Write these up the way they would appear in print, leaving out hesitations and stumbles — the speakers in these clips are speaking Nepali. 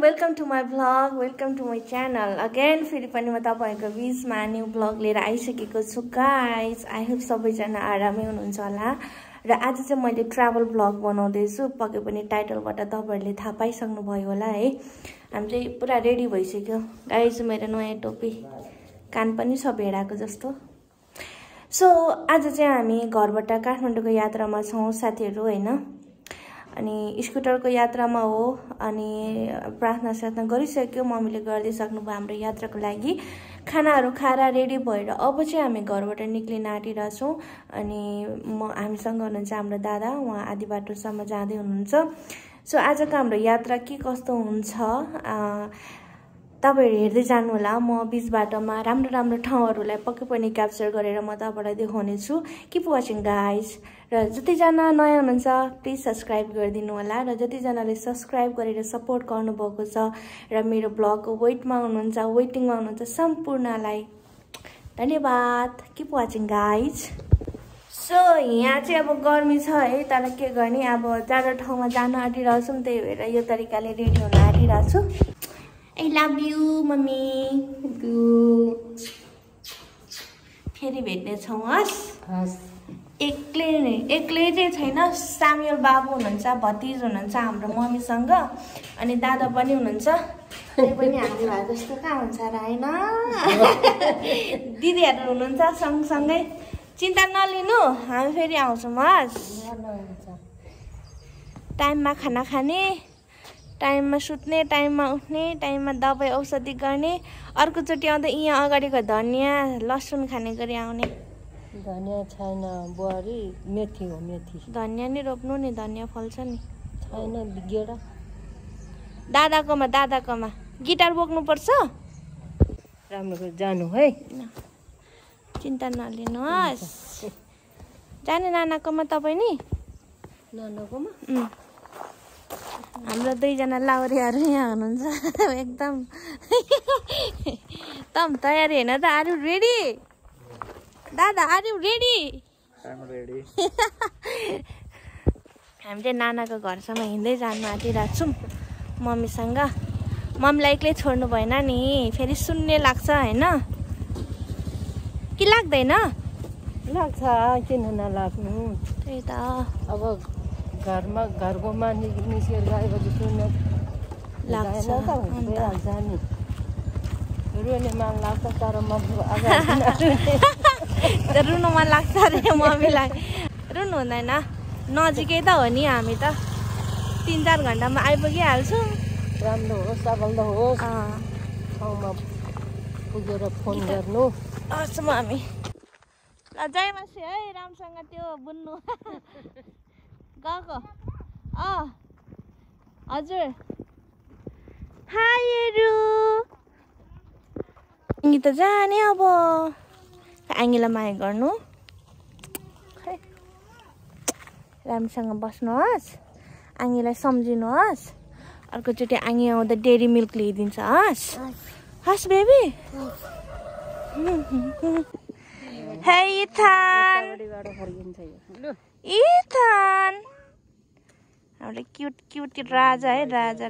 Welcome to my vlog, welcome to my channel again. फेरि पनि म तपाईँहरूको बिचमा न्यू भ्लग लिएर आइसकेको छु गाइज। आई होप सबैजना आरामै हुनुहुन्छ होला। र आज चाहिँ मैले ट्राभल भ्लग बनाउँदैछु। पक्कै पनि टाइटलबाट तपाईँहरूले थाहा पाइसक्नुभयो होला है। हामी चाहिँ पुरा रेडी भइसक्यो गाइज। मेरो नयाँ टोपी, कान पनि छ भेडाको जस्तो। सो आज चाहिँ हामी घरबाट काठमाडौँको यात्रामा छौँ साथीहरू होइन। अनि स्कुटरको यात्रामा हो। अनि प्रार्थना साथना गरिसक्यो, मम्मीले गरिदिइसक्नुभयो हाम्रो यात्राको लागि। खानाहरू खाएर रेडी भएर अब चाहिँ हामी घरबाट निक्लिन आँटिरहेछौँ। अनि हामीसँग हुनुहुन्छ हाम्रो दादा, उहाँ आधी बाटोसम्म जाँदै हुनुहुन्छ। सो आजको हाम्रो यात्रा के कस्तो हुन्छ तपाईहरु हेर्दै जानु होला। म बीच बाटोमा राम्रो राम्रो ठाउँहरूलाई पक्कै पनि क्याप्चर गरेर म तपाईहरुलाई देखाउने छु। Keep watching guys. र जतिजना नयाँ हुनुहुन्छ प्लिज सब्स्क्राइब गरिदिनु होला। र जतिजनाले सब्स्क्राइब गरेर सपोर्ट गर्नुभएको छ र मेरो ब्लगको वेटिङमा हुनुहुन्छ सम्पूर्णलाई धन्यवाद। Keep watching guys. सो यहाँ चाहिँ अब गर्मी छ है, तर के गर्ने, अब जाडो ठाउँमा जान आँटिरहेछौँ, त्यही भएर यो तरिकाले रेडी हुन आँटिरहेछु। I love you, mummy. फेरि भेट्ने छौँ हस्। एक्लै चाहिँ छैन, साम्युल बाबु हुनुहुन्छ, भतिज हुनुहुन्छ हाम्रो मम्मीसँग, अनि दादा पनि हुनुहुन्छ। त्यही पनि हामी भए जस्तो कहाँ हुन्छ र होइन। दिदीहरू हुनुहुन्छ सँगसँगै। चिन्ता नलिनु, हामी फेरि आउँछौँ हस्। टाइममा खाना खाने, टाइममा सुत्ने, टाइममा उठ्ने, टाइममा दबाई औषधि गर्ने। अर्कोचोटि आउँदा यहाँ अगाडिको धनियाँ लसुन खाने गरी आउने। धनियाँ छैन बुहारी, मेथी हो मेथी। धनियाँ नि रोप्नु नि, धनियाँ फल्छ नि। छैन बिगेर। दादाकोमा गिटार बोक्नुपर्छ। राम्रो जानु है, चिन्ता नलिनुहोस्। जाने नानाकोमा तपाईँ नि? नानाकोमा हाम्रो दुईजना लाउरेहरू यहाँ हुनुहुन्छ एकदम। तम तयारी होइन त? Are you ready? दादा आर यु रेडी? हामी चाहिँ नानाको घरसम्म हिँड्दै जानु आँटिरहेको छौँ मम्मीसँग। मम्मीलाई एक्लै छोड्नु भएन नि, फेरि सुन्ने लाग्छ होइन कि लाग्दैन? लाग्छ, किन नलाग्नु। त्यही त अब घरको मान्छे निस्केर गएपछि सुन्नु लाग्छ त भइहाल्छ नि। रुने मन लाग्छ, तर म रुनु मन लाग्छ अरे मम्मीलाई। रुनु हुँदैन, नजिकै त हो नि, हामी त 3-4 घन्टामा आइपुगिहाल्छौँ। राम्रो होस्, सफल त होस्, ठाउँमा पुगेर फोन गर्नु। हस् मम्मी। ल जय मासी है, राम्रोसँग त्यो बुन्नु गएको। हजुर हायहरू त जाने। अब आङ्गीलाई माया गर्नु, राम्रोसँग बस्नुहोस्, आङ्गीलाई सम्झिनुहोस्। अर्कोचोटि आङ्गी आउँदा डेरी मिल्क ल्याइदिन्छ हस्। हस् बेबी। हे इथान, हाम्रो क्युट राजा है, राजा।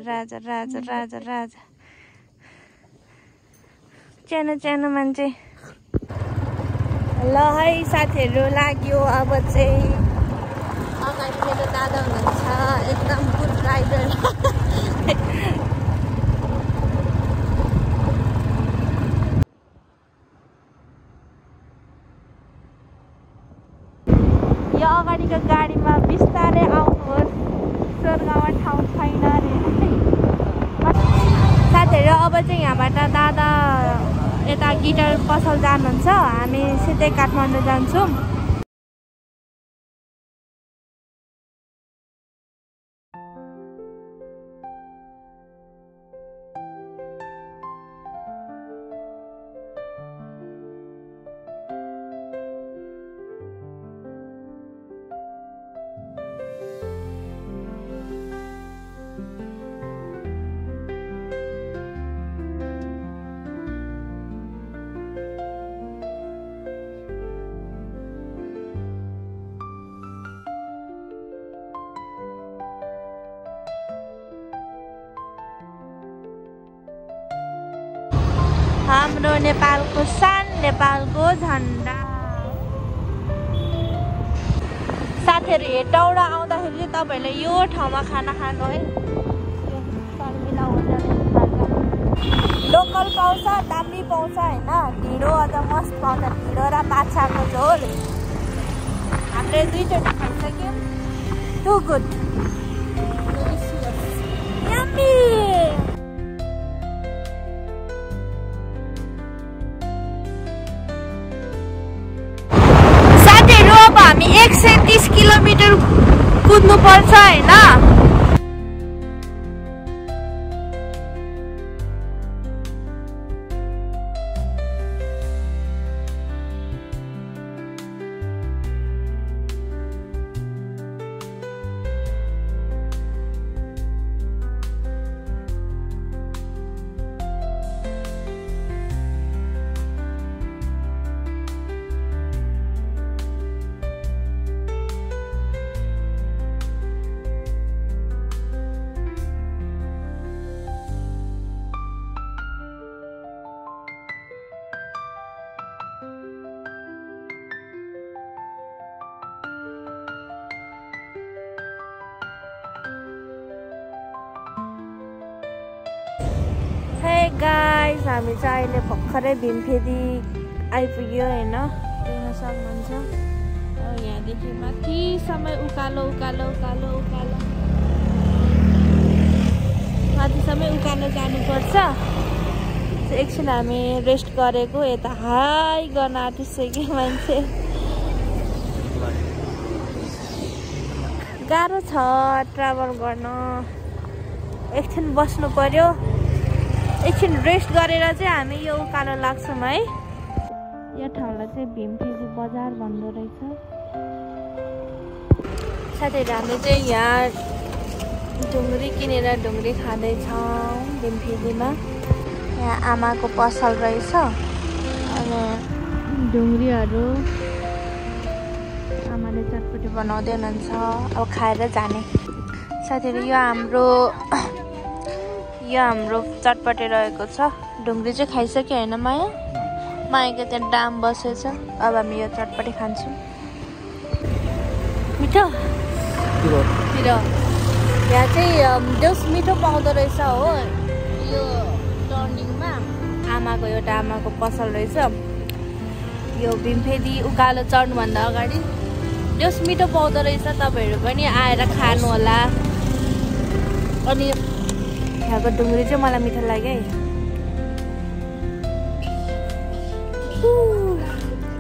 सानो मान्छे। ल है साथीहरू, लाग्यो अब चाहिँ। अगाडि मेरो दादा हुनुहुन्छ, एकदम गुड राइडर। यो अगाडिको गाडीमा बिस्तारै आउनुहोस्, स्वर्गमा ठाउँ छैन अरे। साथीहरू अब चाहिँ यहाँबाट दादा यता गिटार पसल जानुहुन्छ, हामी सिधै काठमाडौँ जान्छौँ। हाम्रो नेपालको सान, नेपालको झन्डा। साथीहरु हेटौडा आउँदाखेरि चाहिँ तपाईहरुले यो ठाउँमा खाना खानु है। लोकल पाउँछ, दामी पाउँछ हैन। ढिँडो अझ मस्त पाउँछ, ढिँडो र माछाको झोल। हामीले दुईचोटि खाइसक्यौं। Too good, yummy. साथीहरु अब हामी 130 किलोमिटर कुद्नु पर्छ हैन। Hey guys, हामी चाहिँ अहिले भर्खरै भीमफेदी आइपुग्यो हैन। देख्न सक्नुहुन्छ। यहाँदेखि माथि समय उकालो उकालो उकालो उकालो माथि समय उकालो जानुपर्छ। एकछिन हामी रेस्ट गरेको, यता हाई गर्न आँटिसक्यो मान्छे। गाह्रो छ ट्राभल गर्न। एकछिन बस्नु पर्यो, एकछिन रेस्ट गरेर चाहिँ हामी यो उकालो लाग्छौँ है। यो ठाउँलाई चाहिँ भीमफेदी बजार भन्दो रहेछ। साथीहरु हामीले चाहिँ यहाँ ढुङ्ग्री किनेर ढुङ्ग्री खाँदैछौँ भीमफेदीमा। यहाँ आमाको पसल रहेछ। अनि ढुङ्ग्रीहरू आमाले चटपटी बनाउँदै हुनुहुन्छ। अब खाएर जाने। साथीहरु यो हाम्रो चटपटे रहेको छ। ढुङ्ग्री चाहिँ खाइसक्यो हैन माया? मायाको त्यहाँ डाम बसेछ। अब हामी यो चटपटी खान्छौँ। मिठो मिठो। यहाँ चाहिँ जस मिठो पाउँदो रहेछ हो। यो टर्निङमा आमाको पसल रहेछ। यो भीमफेदी उकालो चढ्नुभन्दा अगाडि जस मिठो पाउँदो रहेछ। तपाईहरु पनि आएर खानु होला। अनि यहाँको ढुङ्ग्री चाहिँ मलाई मिठो लाग्यो है।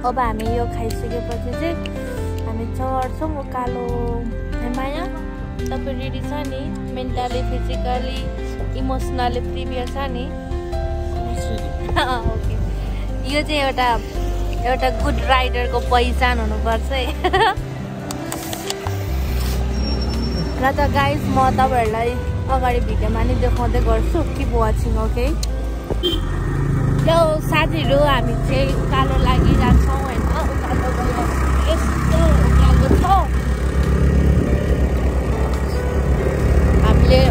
अब हामी यो खाइसकेपछि चाहिँ हामी चढ्छौँ उकालो। माया तपाईँ रेडी छ नि? मेन्टली, फिजिकली, इमोसनली प्रिपेयर छ नि? ओके। यो चाहिँ एउटा गुड राइडरको पहिचान हुनुपर्छ है। र त गाइस म तपाईहरुलाई अगाडि भिडियोमा नि देखाउँदै गर्छु। Keep watching okay. ल साथीहरु हामी चाहिँ उकालो लागिरहेछौँ हैन। उकालो गयो यस्तो उकालो छ। हामीले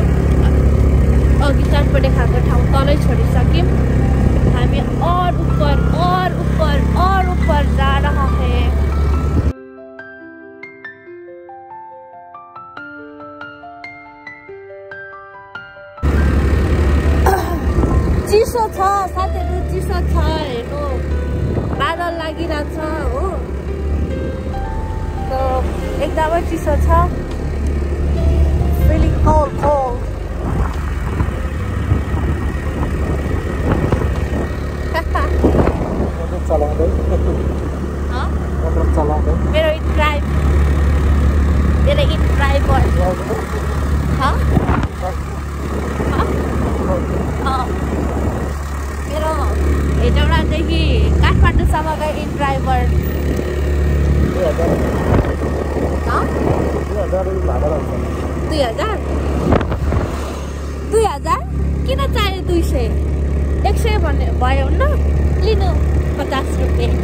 अघि चटपटे खाएको ठाउँ तलै छोडिसक्यौँ। हामी और ऊपर जा रहा है। चिसो छ साथीहरु, चिसो छ हेर्नु। बादल लागिरहेछ हो। एकदमै चिसो छ। Really cold. मेरो इन ड्राइभर मेरो हेटौडादेखि काठमाडौँसम्मको इन ड्राइभर 2000 किन चाहियो? 200 100 भन्ने भयो न। लिनु 50 रुपियाँ।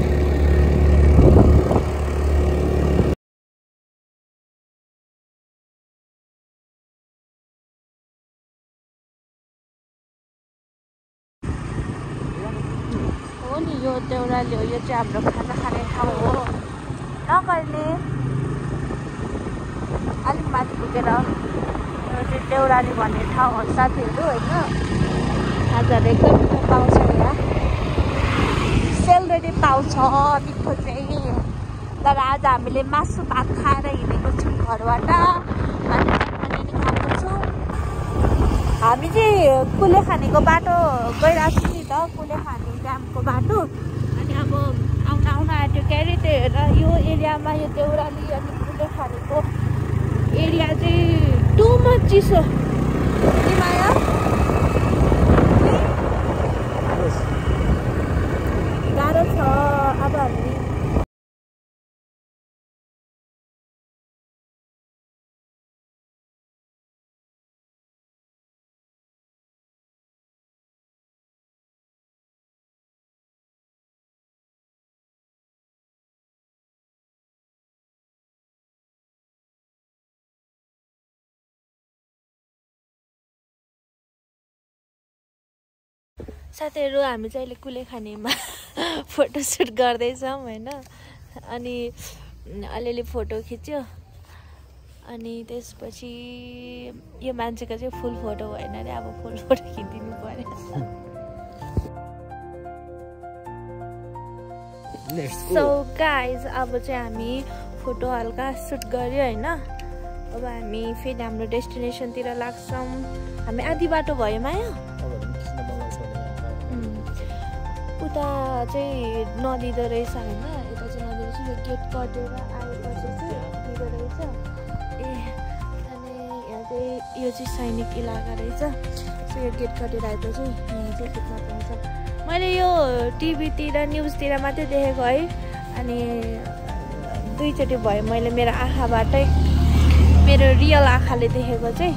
देउराली हो। यो चाहिँ हाम्रो खाजा खाने ठाउँ हो। नगर्ने अलिक माथि पुगेर यो चाहिँ देउराली भन्ने ठाउँ हो साथीहरू होइन। खाजाहरू एकदम मिठो पाउँछ यहाँ, सेलरोटी पाउँछ मिठो चाहिँ। तर आज हामीले मासु भात खाएर हिँडेको छौँ घरबाट अनि खाएको छौँ। हामी चाहिँ कुलेखानीको बाटो गइरहेको छौँ नि त, कुलेखानी ड्यामको बाटो। अनि अब आउन आँट्यो के अरे, त्यही भएर यो एरियामा यो देउराली अनि कुलेखानीको एरिया चाहिँ टु मच चिसो। माया गाह्रो छ। अब हामी साथीहरू हामी चाहिँ अहिले कुलेखानीमा फोटोसुट गर्दैछौँ होइन। अनि अलिअलि फोटो खिच्यो अनि त्यसपछि यो मान्छेको चाहिँ फुल फोटो भएन अरे, अब फुल फोटो खिचिदिनु पर्यो। सो गाइज अब चाहिँ हामी फोटो हल्का सुट गर्यो होइन। अब हामी फेरि हाम्रो डेस्टिनेसनतिर लाग्छौँ। हामी आधी बाटो भयो माया। उता चाहिँ नदिँदो रहेछ होइन, यता चाहिँ नदिँदो रहेछ। यो गेट कटेर आएपछि चाहिँ दिँदो रहेछ। ए अनि यहाँ चाहिँ यो चाहिँ सैनिक इलाका रहेछ। सो यो गेट कटेर आएपछि यहाँ चाहिँ खिच्न पाउँछ। मैले यो टिभीतिर न्युजतिर मात्रै देखेको है। अनि दुईचोटि भयो मैले मेरो आँखाबाटै, मेरो रियल आँखाले देखेको चाहिँ।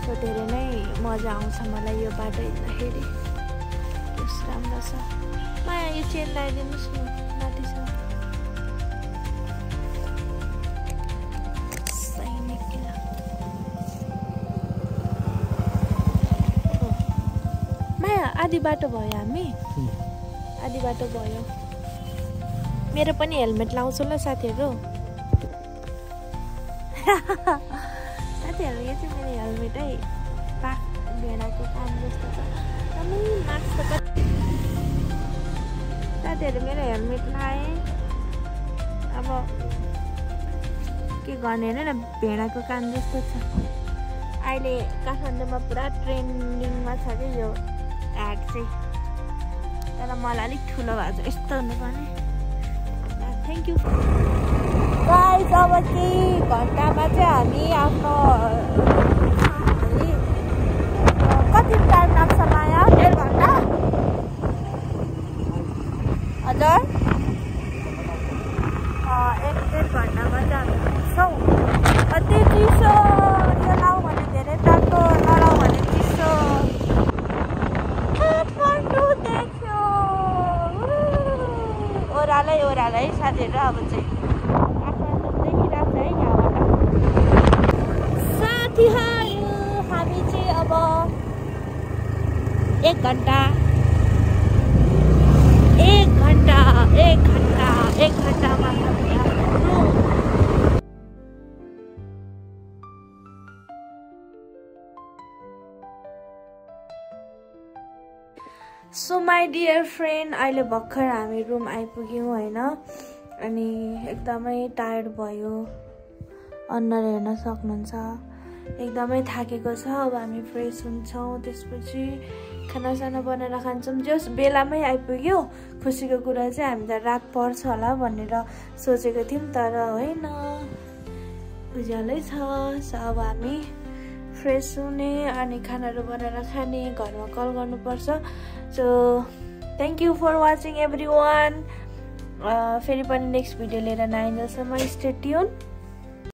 सो धेरै नै मजा आउँछ मलाई यो बाटो हिँड्दाखेरि। राम्रो छ। माया यो चेन लगाइदिनुहोस् न, माथि छ। माया आधी बाटो भयो हामी, आधी बाटो भयो। मेरो पनि हेलमेट लाउँछु ल साथीहरू। साथीहरू यो चाहिँ मेरो हेलमेट है, पाक भेडाको काम जस्तो छ। साथीहरू मेरो हेलमेट लाएँ, अब के गर्ने होइन, भेडाको काम जस्तो छ। अहिले काठमाडौँमा पुरा ट्रेन्डिङमा छ कि यो ह्याट चाहिँ। तर मलाई अलिक ठुलो भएको छ, यस्तो हुनुपर्ने। Thank you guys. अब केही घन्टामा चाहिँ हामी आफ्नो कति टाइम लाग्छ माया? 1.5 घन्टा हजुर। 1.5 घन्टामा चाहिँ हामी पुग्छौँ। कति चिसो, यो लाउँ भने धेरै तातो, नलाउँ भने चिसो। काठमाडौँ देख्यो ओह्रालै ओह्रालै साथीहरू। अब चाहिँ काठमाडौँ देखिरहेको छ है यहाँबाट। साथीहरू हामी चाहिँ अब 1 घन्टामा सो माई डियर फ्रेन्ड, अहिले भर्खर हामी रुम आइपुग्यौँ होइन। अनि एकदमै टायर्ड भयो, अनुहार हेर्न सक्नुहुन्छ। एकदमै थाकेको छ। अब हामी फ्रेस हुन्छौँ, त्यसपछि खानासाना बनाएर खान्छौँ। जस बेलामै आइपुग्यो। खुसीको कुरा चाहिँ हामी त रात पर्छ होला भनेर सोचेको थियौँ, तर होइन, उज्यालै छ। सो अब हामी फ्रेस हुने अनि खानाहरू बनाएर खाने, घरमा कल गर्नुपर्छ। So thank you for watching everyone. फेरि पनि नेक्स्ट भिडियो लिएर नआइन्जेलसम्म स्टे ट्युन।